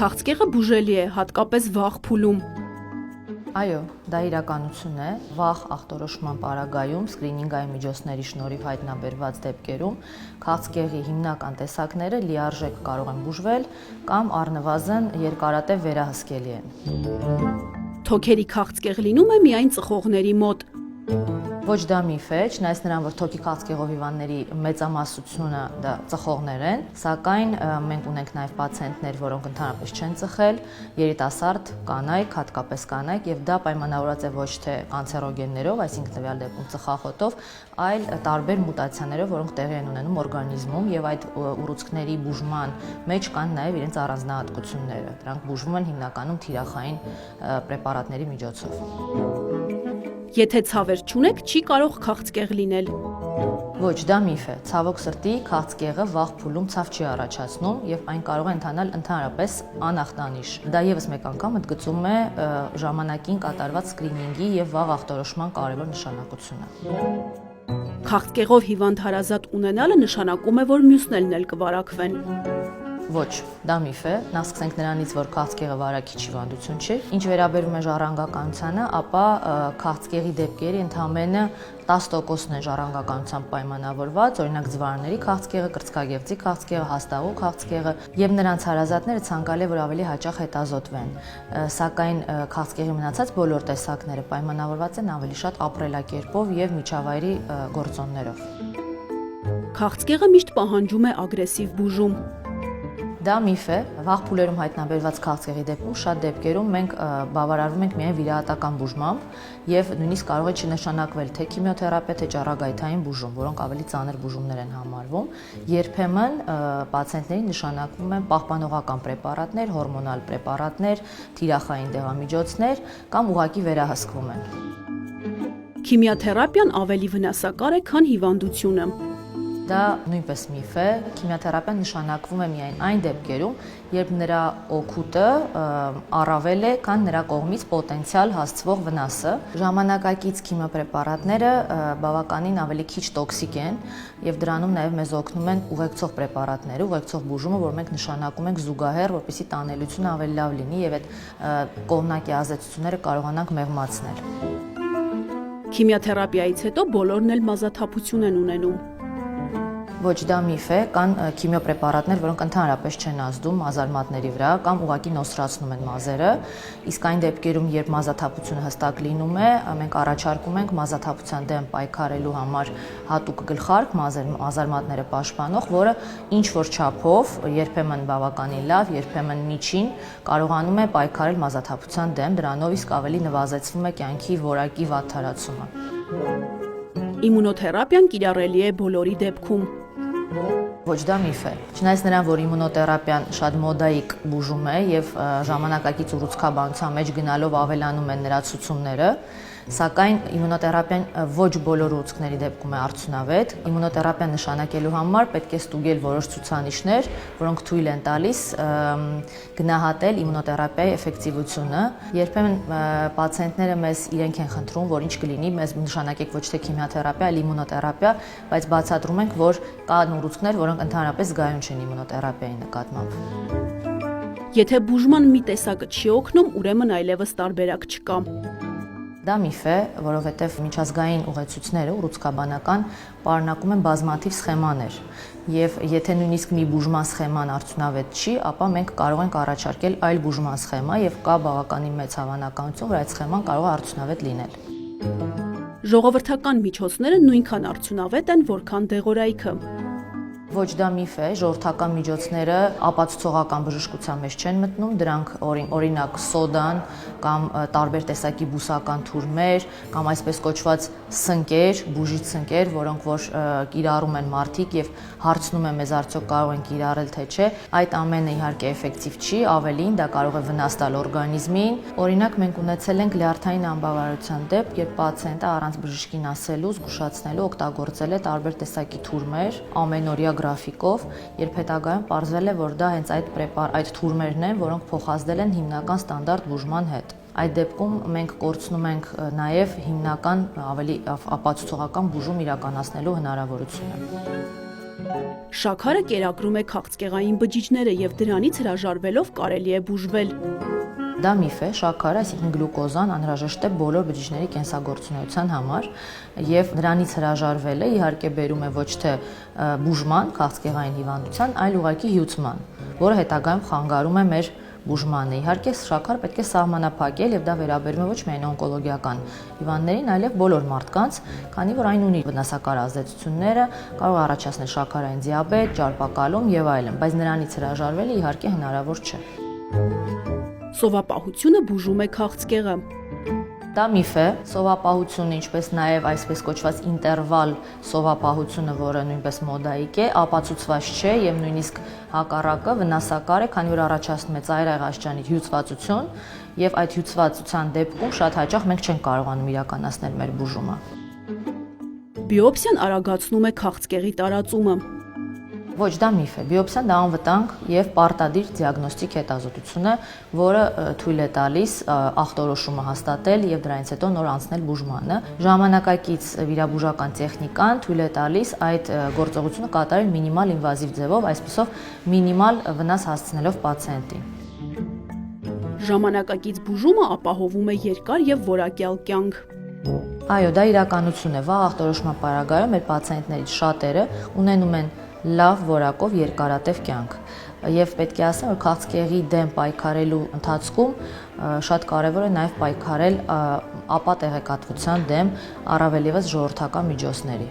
Քաղցկեղը բուժելի է, հատկապես վաղ փուլում։ Այո, դա իրականություն է։ Վաղ ախտորոշման պարագայում սկրինինգային միջոցների շնորհիվ հայտնաբերված դեպքերում քաղցկեղի հիմնական տեսակները լիարժեք կարող են բուժվել կամ առնվազն երկարատև վերահսկելի են։ Թոքերի քաղցկեղ լինում է միայն ծխողների մոտ։ Ոչ դա միֆ է, չնայած նրան, որ թոքի քաղցկեղով հիվանդների մեծամասնությունը դա ծխողներ են, սակայն մենք ունենք նաև պացիենտներ, որոնք ընդհանրապես չեն ծխել, երիտասարդ կանայք, հատկապես կանայք, եւ դա պայմանավորված է ոչ թե կանցերոգեններով, այսինքն տվյալ դեպքում ծխախոտով, այլ տարբեր մուտացիաներով, որոնք տեղի են ունենում օրգանիզմում եւ այդ ուռուցքների բուժման մեջ կան նաև իրենց առանձնահատկությունները։ Դրանք բուժվում են հիմնականում թիրախային պրեպարատների միջոցով։ Եթե ցավեր չունեք, չի կարող քաղցկեղ լինել։ Ոչ, դա միֆ է։ Ցավոք սրտի քաղցկեղը վաղ փուլում ցավ չի առաջացնում եւ այն կարող է ընթանալ ընդհանրապես անախտանիշ։ Դա եւս մեկ անգամ ընդգծում է ժամանակին կատարված սկրինինգի եւ վաղ ախտորոշման կարևոր նշանակությունը։ Քաղցկեղով հիվանդ հարազատ ունենալը նշանակում է, որ մյուսներն էլ կվարակվեն։ Ոչ, դա միֆ է։ Նախ սկսենք նրանից, որ քաղցկեղը վարակիչ հիվանդություն չի։ Ինչ վերաբերում է ժառանգականությանը, ապա քաղցկեղի դեպքերի ընդամենը 10%-ն են ժառանգականությամբ պայմանավորված, օրինակ ձվարանների քաղցկեղը, կրծքագեղձի քաղցկեղը, հաստաղու քաղցկեղը, եւ նրանց հարազատները ցանկալի է, որ ավելի հաճախ հետազոտվեն։ Սակայն քաղցկեղի մնացած բոլոր տեսակները պայմանավորված են ավելի շատ ապրելակերպով եւ միջավայրի գործոններով։ Քաղցկեղը միշտ պահանջում է ագրեսիվ բուժում։ Դա միֆ է, վաղ փուլերում հայտնաբերված քաղցկեղի դեպքում շատ դեպքերում մենք բավարարվում ենք միայն վիրահատական բուժմամբ եւ նույնիսկ կարող է չնշանակվել թե քիմիոթերապիա, թե ճառագայթային բուժում, որոնք ավելի ծանր բուժումներ են համարվում։ Երբեմն պացիենտներին նշանակվում են պահպանողական պրեպարատներ, հորմոնալ պրեպարատներ, թիրախային դեղամիջոցներ կամ ուղղակի վերահսկվում են։ Քիմիոթերապիան ավելի վնասակար է, քան հիվանդությունը։ Դա նույնպես միֆ է։ Քիմիոթերապիան նշանակվում է միայն այն դեպքերում, երբ նրա օգուտը առավել է, քան նրա կողմից պոտենցիալ հասցվող վնասը։ Ժամանակակից քիմիոպրեպարատները բավականին ավելի քիչ տոքսիկ են եւ դրանում նաեւ մեզ օգնում են ուղեկցող պրեպարատները, ուղեկցող բուժումը, որ մենք նշանակում ենք զուգահեռ, որպեսզի տանելությունը ավելի լավ լինի եւ այդ կողմնակի ազդեցությունները կարողանանք մեղմացնել։ Քիմիոթերապիայից հետո բոլորն էլ մազաթափություն են ունենում։ Ոչ, դա միֆ է, կան քիմիոպրեպարատներ, որոնք ընդհանրապես չեն ազդում մազարմատների վրա կամ ուղղակի նոսրացնում են մազերը, իսկ այն դեպքերում, երբ մազաթափությունը հստակ լինում է, մենք առաջարկում ենք մազաթափության դեմ պայքարելու համար հատուկ գլխարկ մազարմատները պաշտպանող, որը ինչ որ չափով, երբեմն բավականին լավ, երբեմն միջին, կարողանում է պայքարել մազաթափության դեմ, դրանով իսկ ավելի նվազեցվում է կյանքի որակի վատթարացումը։ Իմունոթերապիան կիրառելի է բոլորի դեպքում։ Ոչ, դա միֆ է։ Չնայած նրան, որ իմունոթերապիան շատ մոդայիկ բուժում է եւ ժամանակակից ուռուցքաբանության մեջ գնալով ավելանում են նրա ցուցումները, սակայն իմունոթերապիան ոչ բոլոր ուռուցքների դեպքում է արդյունավետ։ Իմունոթերապիան նշանակելու համար պետք է ստուգել որոշ ցուցանիշներ, որոնք թույլ են տալիս գնահատել իմունոթերապիայի էֆեկտիվությունը։ Երբեմն պացիենտները մեզ իրենք են խնդրում, որ ինչ կլինի, մեզ նշանակեք ոչ թե քիմիոթերապիա, այլ իմունոթերապիա, բայց բացատրում ենք, որ կան ուռուցքներ, որոնք ընդհանրապես զգայուն չեն իմունոթերապիայի նկատմամբ։ Եթե բուժման մի տեսակը չի օգնում, ուրեմն այլևս տարբերակ չկա։ Դա միֆ է, որովհետև միջազգային ուղեցույցները ուռուցքաբանական պարունակում են բազմաթիվ սխեմաներ, եւ եթե նույնիսկ մի բուժման սխեման արդյունավետ չի, ապա մենք կարող ենք առաջարկել այլ բուժման սխեմա եւ կա բավականին մեծ հավանականություն, որ այդ սխեման կարող է արդյունավետ լինել։ Ժողովրդական միջոցները նույնքան արդյունավետ են, որքան դեղորայքը։ Ոչ, դա միֆ է, ժողովրդական միջոցները ապացուցողական բժշկության մեջ չեն մտնում, դրանք օրինակ սոդան կամ տարբեր տեսակի բուսական թուրմեր կամ այսպես կոչված սնկեր, բուժիչ սնկեր, որոնք որ կիրառում են մարդիկ եւ հարցնում են մեզ արդյոք կարող են կիրառել թե չէ, այդ ամենը իհարկե էֆեկտիվ չի, ավելին դա կարող է վնաս տալ օրգանիզմին։ Օրինակ մենք ունեցել ենք լյարդային անբավարարության դեպք, երբ պացիենտը առանց բժշկին ասելու, զգուշացնելու օգտագործել է տարբեր տեսակի թուրմեր, ամենօրյա գրաֆիկով, երբ հետագայում պարզվել է, որ դա հենց այդ թուրմերն են, որոնք փոխազդել են հիմնական ստանդարտ բուժման հետ։ Այդ դեպքում մենք կորցնում ենք նաև հիմնական ավելի ապացուցողական բուժում իրականացնելու հնարավորությունը։ Շաքարը կերակրում է քաղցկեղային բջիջները եւ դրանից հրաժարվելով կարելի է բուժվել։ Դա միֆ է, շաքարը, այսինքն գլյուկոզան անհրաժեշտ է բոլոր բջիջների կենսագործունեության համար եւ նրանից հրաժարվելը իհարկե բերում է ոչ թե բուժման, քաղցկեղային հիվանդության, այլ ուղղակի հյուծման, որը հետագայում խանգարում է մեր բուժմանը։ Իհարկե շաքարը պետք է սահմանափակել եւ դա վերաբերում է ոչ միայն օնկոլոգիական հիվանդներին, այլև բոլոր մարդկանց, քանի որ այն ունի վնասակար ազդեցությունները, կարող է առաջացնել շաքարային դիաբետ, ճարպակալում եւ այլն, բայց նրանից հրաժարվելը իհարկե հնարավոր չէ։ Սովապահությունը բուժում է քաղցկեղը։ Դա միֆ է, սովապահությունը, ինչպես նաև այսպես կոչված ինտերվալ սովապահությունը, որը նույնպես մոդայիկ է, ապացուցված չէ եւ նույնիսկ հակառակը վնասակար է, քանի որ առաջացնում է ծայրահեղաշրջանի հյուծվածություն եւ այդ հյուծվածության դեպքում շատ հաճախ մենք չենք կարողանում իրականացնել մեր բուժումը։ Բիոպսիան արագացնում է քաղցկեղի տարածումը։ Ոչ, դա միֆ է։ Բիոպսիան դա անվտանգ եւ պարտադիր դիագնոստիկ հետազոտություն է, որը թույլ է տալիս ախտորոշումը հաստատել եւ դրանից հետո նոր անցնել բուժմանը։ Ժամանակակից վիրաբուժական տեխնիկան թույլ է տալիս այդ գործողությունը կատարել մինիմալ ինվազիվ ձևով, այսպիսով մինիմալ վնաս հասցնելով պացիենտին։ Ժամանակակից բուժումը ապահովում է երկար եւ որակյալ կյանք։ Այո, դա իրականություն է։ Վաղ ախտորոշման պարագայում մեր պացիենտներից շատերը ունենում են լավ որակով երկարատև կյանք եւ պետք է ասեմ, որ քաղցկեղի դեմ պայքարելու ընթացքում շատ կարեւոր է նաեւ պայքարել ապա տեղեկատվության դեմ առավել եւս ժողովրդական միջոցների։